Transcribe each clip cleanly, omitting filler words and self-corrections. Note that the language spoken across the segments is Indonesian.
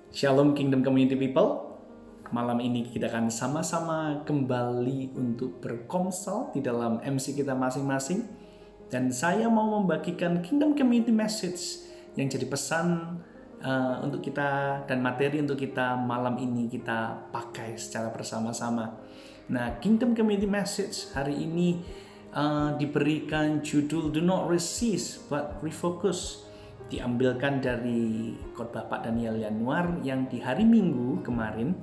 Shalom Kingdom Community People. Malam ini kita akan sama-sama kembali untuk berkomsel di dalam MC kita masing-masing. Dan saya mau membagikan Kingdom Community Message yang jadi pesan untuk kita dan materi untuk kita malam ini kita pakai secara bersama-sama. Nah, Kingdom Community Message hari ini diberikan judul Do Not Resist But Refocus. Diambilkan dari khotbah Pak Daniel Yanuar yang di hari Minggu kemarin,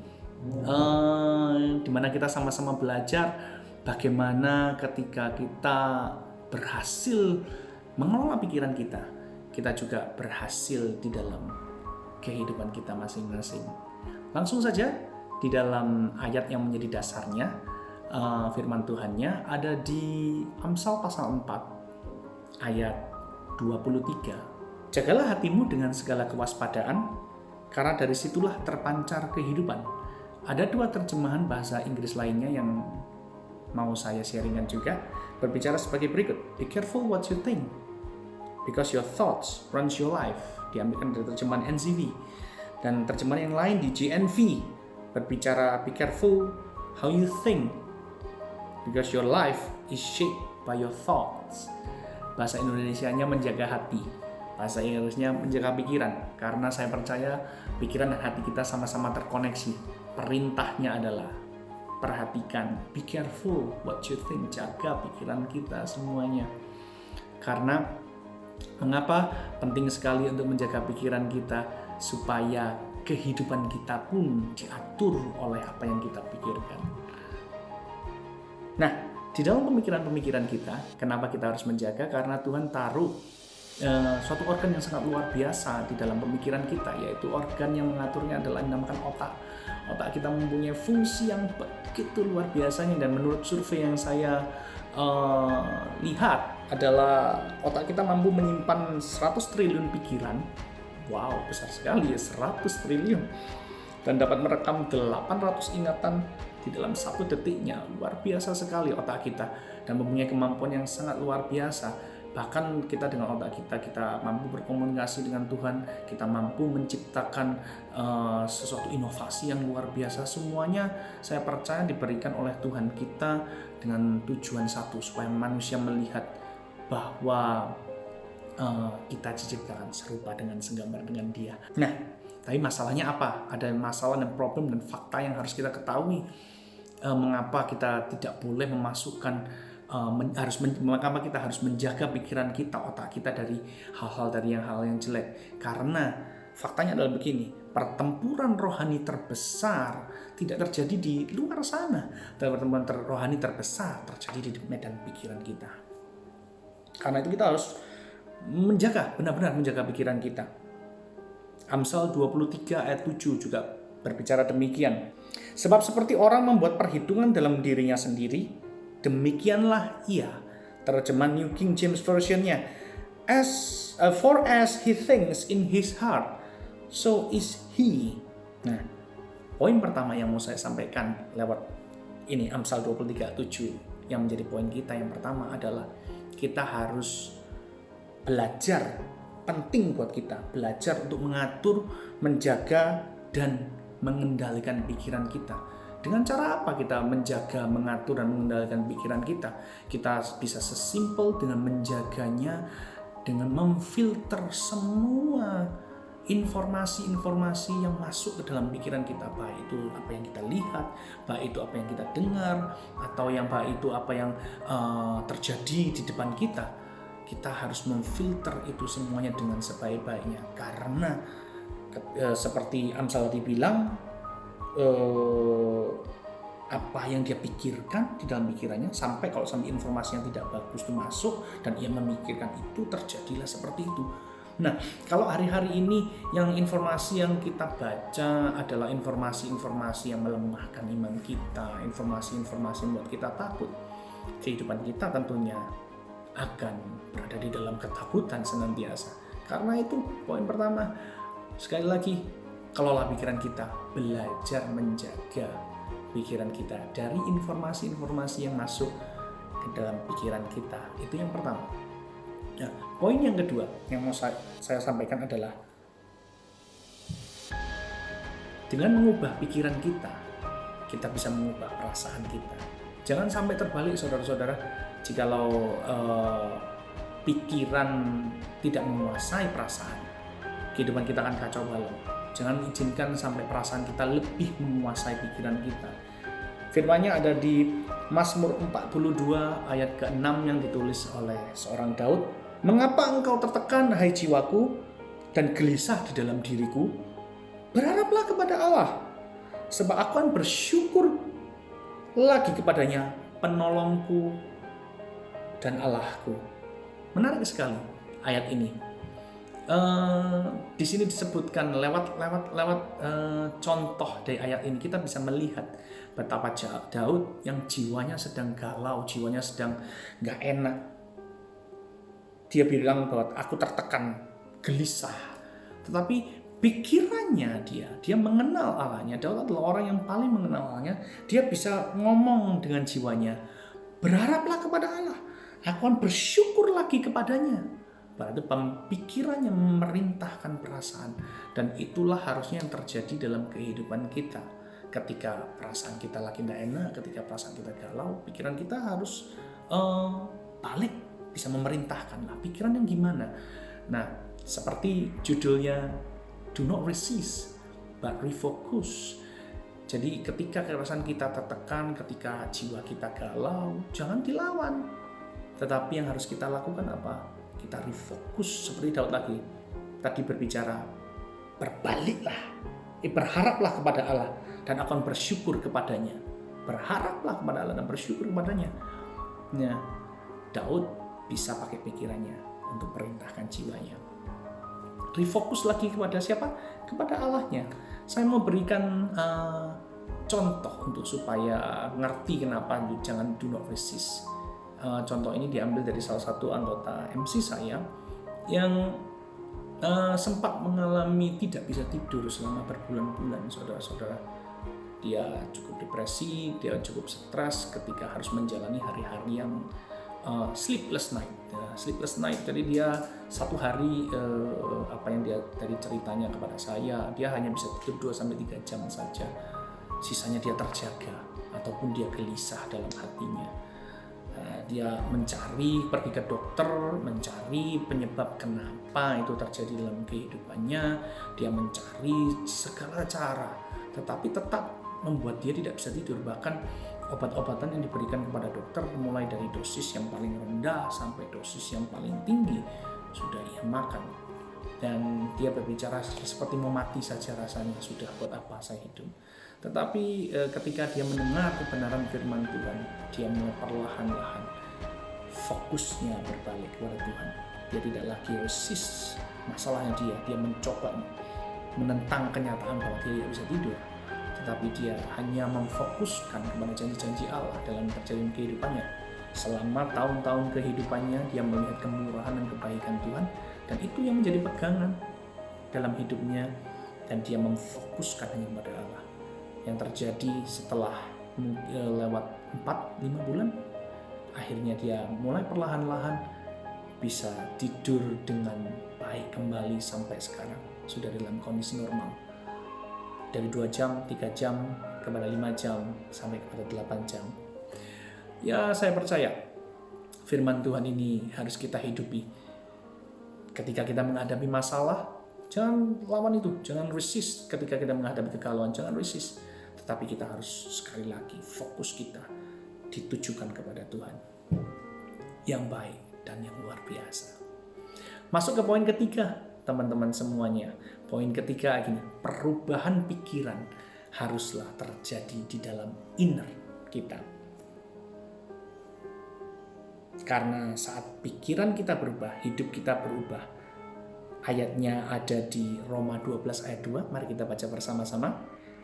di mana kita sama-sama belajar bagaimana ketika kita berhasil mengelola pikiran kita, kita juga berhasil di dalam kehidupan kita masing-masing. Langsung saja di dalam ayat yang menjadi dasarnya, firman Tuhannya ada di Amsal pasal 4 ayat 23. Jagalah hatimu dengan segala kewaspadaan, karena dari situlah terpancar kehidupan. Ada dua terjemahan bahasa Inggris lainnya yang mau saya sharingkan juga, berbicara sebagai berikut. Be careful what you think, because your thoughts runs your life. Diambilkan dari terjemahan NCV. Dan terjemahan yang lain di GNV, berbicara be careful how you think, because your life is shaped by your thoughts. Bahasa Indonesianya menjaga hati. Bahasa Inggrisnya menjaga pikiran, karena saya percaya pikiran dan hati kita sama-sama terkoneksi. Perintahnya adalah perhatikan, be careful what you think, jaga pikiran kita semuanya. Karena mengapa penting sekali untuk menjaga pikiran kita, supaya kehidupan kita pun diatur oleh apa yang kita pikirkan. Nah, di dalam pemikiran-pemikiran kita, kenapa kita harus menjaga? Karena Tuhan taruh suatu organ yang sangat luar biasa di dalam pemikiran kita, yaitu organ yang mengaturnya adalah yang dinamakan otak. Otak kita mempunyai fungsi yang begitu luar biasanya, dan menurut survei yang saya lihat adalah otak kita mampu menyimpan 100 triliun pikiran. Wow, besar sekali ya, 100 triliun. Dan dapat merekam 800 ingatan di dalam 1 detiknya. Luar biasa sekali otak kita, dan mempunyai kemampuan yang sangat luar biasa. Bahkan kita dengan otak kita mampu berkomunikasi dengan Tuhan, kita mampu menciptakan sesuatu inovasi yang luar biasa. Semuanya saya percaya diberikan oleh Tuhan kita dengan tujuan satu, supaya manusia melihat bahwa kita diciptakan serupa dengan segambar dengan Dia. Nah, tapi masalahnya apa? Ada masalah dan problem dan fakta yang harus kita ketahui. Mengapa kita tidak boleh memasukkan mengapa kita harus menjaga pikiran kita, otak kita dari hal yang jelek? Karena faktanya adalah begini, pertempuran rohani terbesar tidak terjadi di luar sana. Pertempuran rohani terbesar terjadi di medan pikiran kita. Karena itu kita harus benar-benar menjaga pikiran kita. Amsal 23 ayat 7 juga berbicara demikian. Sebab seperti orang membuat perhitungan dalam dirinya sendiri, demikianlah ia. Terjemahan New King James Version-nya, for as he thinks in his heart, so is he. Nah, poin pertama yang mau saya sampaikan lewat ini Amsal 23:7 yang menjadi poin kita yang pertama adalah kita harus belajar. Penting buat kita belajar untuk mengatur, menjaga, dan mengendalikan pikiran kita. Dengan cara apa kita menjaga, mengatur, dan mengendalikan pikiran kita? Kita bisa sesimpel dengan menjaganya, dengan memfilter semua informasi-informasi yang masuk ke dalam pikiran kita, baik itu apa yang kita lihat, baik itu apa yang kita dengar, atau baik itu apa yang terjadi di depan kita. Kita harus memfilter itu semuanya dengan sebaik-baiknya, karena seperti Amsal dibilang, apa yang dia pikirkan di dalam pikirannya, sampai informasi yang tidak bagus itu masuk dan ia memikirkan itu, terjadilah seperti itu. Nah, kalau hari-hari ini yang informasi yang kita baca adalah informasi-informasi yang melemahkan iman kita, informasi-informasi yang membuat kita takut, kehidupan kita tentunya akan berada di dalam ketakutan senantiasa. Karena itu poin pertama, sekali lagi, kelola pikiran kita, belajar menjaga pikiran kita dari informasi-informasi yang masuk ke dalam pikiran kita. Itu yang pertama. Nah, poin yang kedua yang mau saya sampaikan adalah Dengan mengubah pikiran kita, kita bisa mengubah perasaan kita. Jangan sampai terbalik saudara-saudara, jikalau pikiran tidak menguasai perasaan, kehidupan kita akan kacau balau. Jangan izinkan sampai perasaan kita lebih menguasai pikiran kita. Firman-Nya ada di Mazmur 42 ayat ke-6 yang ditulis oleh seorang Daud. Mengapa engkau tertekan, hai jiwaku, dan gelisah di dalam diriku? Berharaplah kepada Allah, sebab aku akan bersyukur lagi kepadanya, penolongku dan Allahku. Menarik sekali ayat ini. Di sini disebutkan lewat contoh dari ayat ini kita bisa melihat betapa Daud yang jiwanya sedang galau, jiwanya sedang gak enak. Dia bilang bahwa aku tertekan, gelisah. Tetapi pikirannya dia mengenal Allahnya. Daud adalah orang yang paling mengenal Allahnya. Dia bisa ngomong dengan jiwanya, berharaplah kepada Allah, aku akan bersyukur lagi kepadanya. Berarti pikirannya memerintahkan perasaan. Dan itulah harusnya yang terjadi dalam kehidupan kita. Ketika perasaan kita lagi tidak enak, ketika perasaan kita galau, pikiran kita harus balik, bisa memerintahkan lah. Pikiran yang gimana? Nah, seperti judulnya, do not resist, but refocus. Jadi ketika perasaan kita tertekan, ketika jiwa kita galau, jangan dilawan. Tetapi yang harus kita lakukan apa? Kita refocus seperti Daud tadi berbicara, berbaliklah, berharaplah kepada Allah dan akan bersyukur kepadanya. Berharaplah kepada Allah dan bersyukur kepadanya. Nah, Daud bisa pakai pikirannya untuk perintahkan jiwanya. Refocus lagi kepada siapa? Kepada Allahnya. Saya mau berikan contoh untuk supaya ngerti kenapa jangan do not resist. Contoh ini diambil dari salah satu anggota MC saya yang sempat mengalami tidak bisa tidur selama berbulan-bulan, saudara-saudara. Dia cukup depresi, dia cukup stres ketika harus menjalani hari-hari yang sleepless night. Sleepless night, jadi dia satu hari apa yang dia tadi ceritanya kepada saya, dia hanya bisa tidur 2-3 jam saja. Sisanya dia terjaga ataupun dia gelisah dalam hatinya. Dia pergi ke dokter, mencari penyebab kenapa itu terjadi dalam kehidupannya. Dia mencari segala cara, tetapi tetap membuat dia tidak bisa tidur. Bahkan obat-obatan yang diberikan kepada dokter, mulai dari dosis yang paling rendah sampai dosis yang paling tinggi, sudah ia makan. Dan dia berbicara seperti mau mati saja rasanya, sudah buat apa saya hidup. Tetapi ketika dia mendengar kebenaran firman Tuhan, dia mulai perlahan-lahan fokusnya berbalik kepada Tuhan. Dia tidak lagi resist masalahnya dia mencoba menentang kenyataan bahwa dia tidak bisa tidur. Tetapi dia hanya memfokuskan kepada janji-janji Allah dalam terjalin kehidupannya. Selama tahun-tahun kehidupannya, dia melihat kemurahan dan kebaikan Tuhan, dan itu yang menjadi pegangan dalam hidupnya, dan dia memfokuskan hanya kepada Allah. Yang terjadi setelah lewat 4-5 bulan, akhirnya dia mulai perlahan-lahan bisa tidur dengan baik kembali sampai sekarang, sudah dalam kondisi normal. Dari 2 jam, 3 jam, kepada 5 jam, sampai kepada 8 jam. Ya, saya percaya firman Tuhan ini harus kita hidupi. Ketika kita menghadapi masalah, jangan lawan itu, jangan resist. Ketika kita menghadapi kegalauan, jangan resist. Tetapi kita harus sekali lagi fokus kita ditujukan kepada Tuhan yang baik dan yang luar biasa. Masuk ke poin ketiga, teman-teman semuanya. Poin ketiga gini, perubahan pikiran haruslah terjadi di dalam inner kita. Karena saat pikiran kita berubah, hidup kita berubah. Ayatnya ada di Roma 12 ayat 2. Mari kita baca bersama-sama.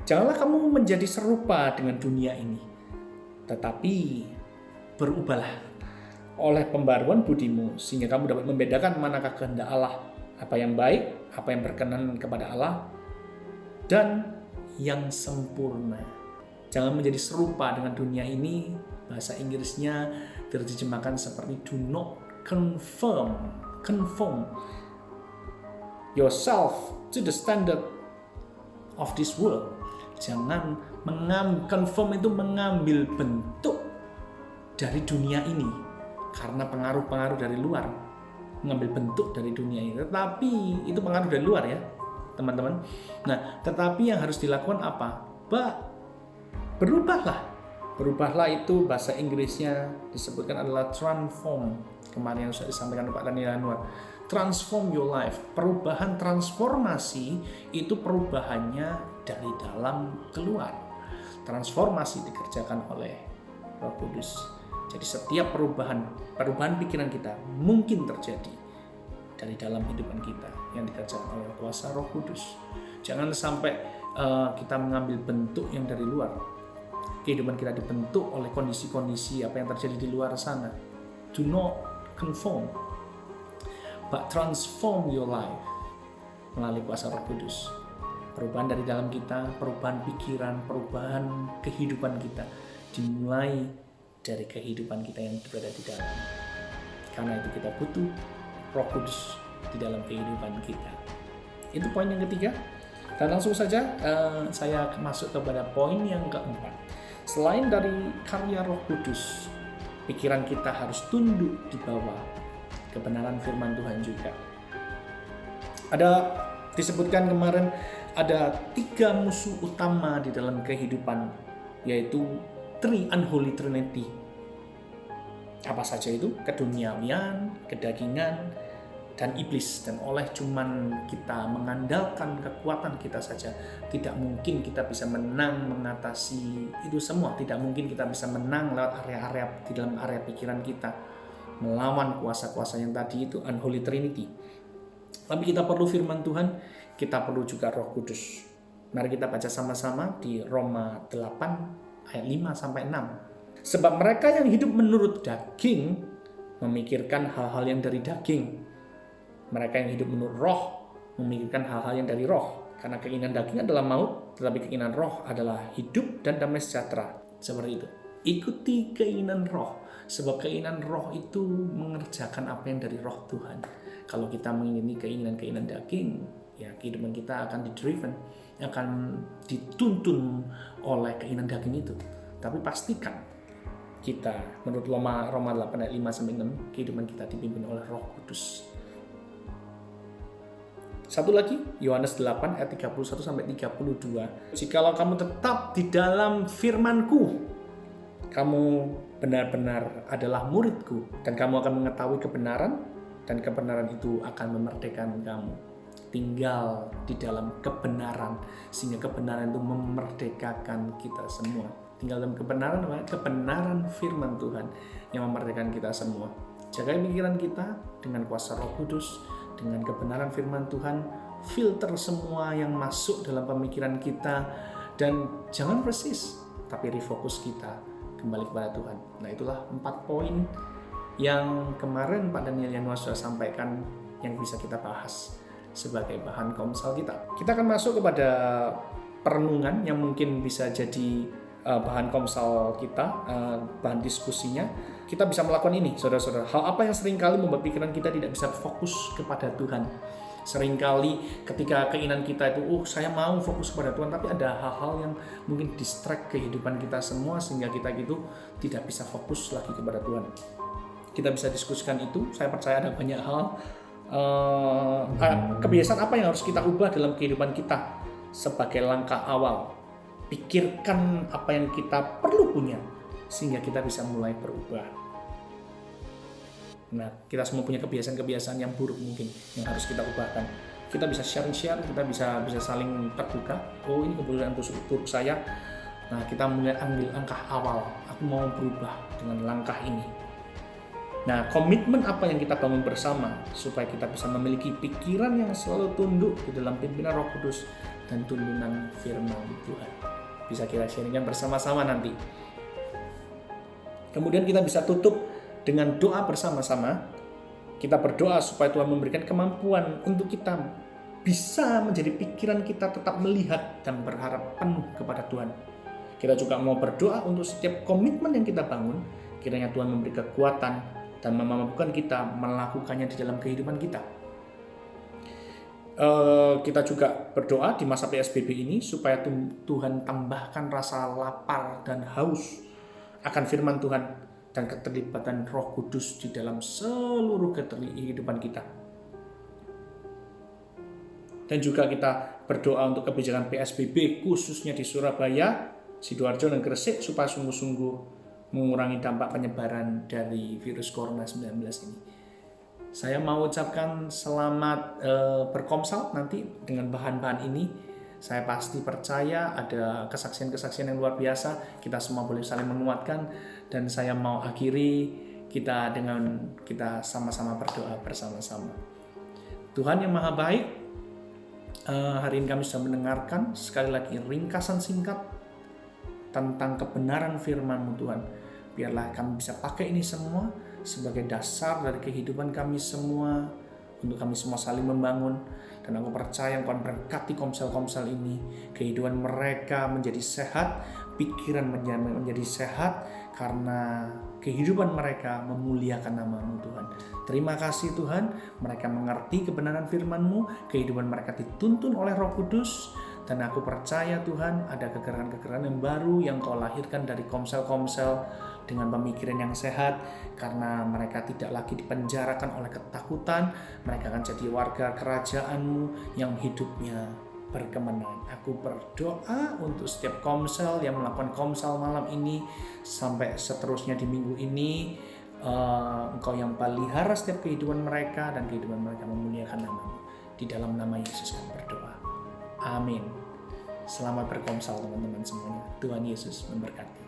Janganlah kamu menjadi serupa dengan dunia ini, tetapi berubahlah oleh pembaruan budimu, sehingga kamu dapat membedakan manakah kehendak Allah, apa yang baik, apa yang berkenan kepada Allah, dan yang sempurna. Jangan menjadi serupa dengan dunia ini. Bahasa Inggrisnya diterjemahkan seperti do not conform yourself to the standard of this world. Jangan conform itu mengambil bentuk dari dunia ini karena pengaruh-pengaruh dari luar, mengambil bentuk dari dunia ini. Tetapi itu pengaruh dari luar ya, teman-teman. Nah, tetapi yang harus dilakukan apa? Berubahlah. Berubahlah itu bahasa Inggrisnya disebutkan adalah transform. Kemarin yang sudah disampaikan Pak Daniel Anwar. Transform your life. Perubahan transformasi itu perubahannya dari dalam keluar. Transformasi dikerjakan oleh Roh Kudus. Jadi setiap perubahan pikiran kita mungkin terjadi dari dalam kehidupan kita yang dikerjakan oleh kuasa Roh Kudus. Jangan sampai kita mengambil bentuk yang dari luar. Kehidupan kita dibentuk oleh kondisi-kondisi apa yang terjadi di luar sana. Do not conform, but transform your life melalui kuasa Roh Kudus. Perubahan dari dalam kita, perubahan pikiran, perubahan kehidupan kita dimulai dari kehidupan kita yang berada di dalam. Karena itu kita butuh Roh Kudus di dalam kehidupan kita. Itu poin yang ketiga. Dan langsung saja saya masuk kepada poin yang keempat. Selain dari karya Roh Kudus, pikiran kita harus tunduk di bawah kebenaran firman Tuhan juga. Ada disebutkan kemarin ada 3 musuh utama di dalam kehidupan, yaitu Unholy Trinity. Apa saja itu? Keduniawian, kedagingan, dan iblis. Dan oleh cuman kita mengandalkan kekuatan kita saja, tidak mungkin kita bisa menang mengatasi itu semua. Tidak mungkin kita bisa menang lewat area-area di dalam area pikiran kita, melawan kuasa-kuasa yang tadi itu Unholy Trinity. Tapi kita perlu firman Tuhan, kita perlu juga Roh Kudus. Mari kita baca sama-sama di Roma 8 ayat 5-6. Sebab mereka yang hidup menurut daging memikirkan hal-hal yang dari daging. Mereka yang hidup menurut roh memikirkan hal-hal yang dari roh. Karena keinginan daging adalah maut, tetapi keinginan roh adalah hidup dan damai sejahtera. Seperti itu. Ikuti keinginan roh. Sebab keinginan roh itu mengerjakan apa yang dari roh Tuhan. Kalau kita mengingini keinginan-keinginan daging, ya kehidupan kita akan di-driven, akan dituntun oleh keinginan daging itu. Tapi pastikan kita, menurut Roma 8 ayat 5-6, kehidupan kita dipimpin oleh Roh Kudus. Satu lagi, Yohanes 8 ayat 31-32. Jikalau kamu tetap di dalam firman-Ku, kamu benar-benar adalah murid-Ku, dan kamu akan mengetahui kebenaran, dan kebenaran itu akan memerdekakan kamu. Tinggal di dalam kebenaran, sehingga kebenaran itu memerdekakan kita semua. Tinggal dalam kebenaran firman Tuhan yang memerdekakan kita semua. Jaga pikiran kita dengan kuasa Roh Kudus, dengan kebenaran firman Tuhan, filter semua yang masuk dalam pemikiran kita, dan jangan persis, tapi refocus kita kembali kepada Tuhan. Nah, itulah 4 poin yang kemarin Pak Daniel Anwar sudah sampaikan yang bisa kita bahas sebagai bahan komsel kita. Kita akan masuk kepada perenungan yang mungkin bisa jadi bahan komsel kita, bahan diskusinya. Kita bisa melakukan ini, saudara-saudara. Hal apa yang seringkali membuat pikiran kita tidak bisa fokus kepada Tuhan? Seringkali ketika keinginan kita itu, saya mau fokus kepada Tuhan, tapi ada hal-hal yang mungkin distract kehidupan kita semua, sehingga kita gitu tidak bisa fokus lagi kepada Tuhan. Kita bisa diskusikan itu. Saya percaya ada banyak hal. Kebiasaan apa yang harus kita ubah dalam kehidupan kita sebagai langkah awal? Pikirkan apa yang kita perlu punya, sehingga kita bisa mulai berubah. Nah, kita semua punya kebiasaan-kebiasaan yang buruk mungkin yang harus kita ubahkan. Kita bisa share, kita bisa saling terbuka. Oh, ini kebiasaan buruk saya. Nah, kita mulai ambil langkah awal. Aku mau berubah dengan langkah ini. Nah, komitmen apa yang kita bangun bersama supaya kita bisa memiliki pikiran yang selalu tunduk di dalam pimpinan Roh Kudus dan tuntunan firman Tuhan. Bisa kita sharingkan bersama-sama nanti. Kemudian kita bisa tutup dengan doa bersama-sama. Kita berdoa supaya Tuhan memberikan kemampuan untuk kita bisa menjadi pikiran kita tetap melihat dan berharap penuh kepada Tuhan. Kita juga mau berdoa untuk setiap komitmen yang kita bangun, kiranya Tuhan memberi kekuatan dan memampukan kita melakukannya di dalam kehidupan kita. Kita juga berdoa di masa PSBB ini supaya Tuhan tambahkan rasa lapar dan haus akan firman Tuhan dan keterlibatan Roh Kudus di dalam seluruh kehidupan kita. Dan juga kita berdoa untuk kebijakan PSBB khususnya di Surabaya, Sidoarjo, dan Gresik supaya sungguh-sungguh mengurangi dampak penyebaran dari virus Corona 19 ini. Saya mau ucapkan selamat berkomsal nanti dengan bahan-bahan ini. Saya pasti percaya ada kesaksian-kesaksian yang luar biasa. Kita semua boleh saling menguatkan. Dan saya mau akhiri kita dengan kita sama-sama berdoa bersama-sama. Tuhan yang Maha Baik, hari ini kami sudah mendengarkan sekali lagi ringkasan singkat tentang kebenaran firman-Mu Tuhan. Biarlah kami bisa pakai ini semua sebagai dasar dari kehidupan kami semua, untuk kami semua saling membangun. Dan aku percaya Engkau berkati komsel-komsel ini, kehidupan mereka menjadi sehat, pikiran menjadi sehat, karena kehidupan mereka memuliakan nama-Mu Tuhan. Terima kasih Tuhan, mereka mengerti kebenaran firman-Mu, kehidupan mereka dituntun oleh Roh Kudus. Dan aku percaya Tuhan ada kegerakan-kegerakan yang baru yang Kau lahirkan dari komsel-komsel dengan pemikiran yang sehat, karena mereka tidak lagi dipenjarakan oleh ketakutan. Mereka akan jadi warga kerajaan-Mu yang hidupnya berkemenangan. Aku berdoa untuk setiap komsel yang melakukan komsel malam ini sampai seterusnya di minggu ini. Engkau yang pelihara setiap kehidupan mereka dan kehidupan mereka memuliakan nama-Mu. Di dalam nama Yesus kami berdoa. Amin. Selamat berkomsel teman-teman semuanya. Tuhan Yesus memberkati.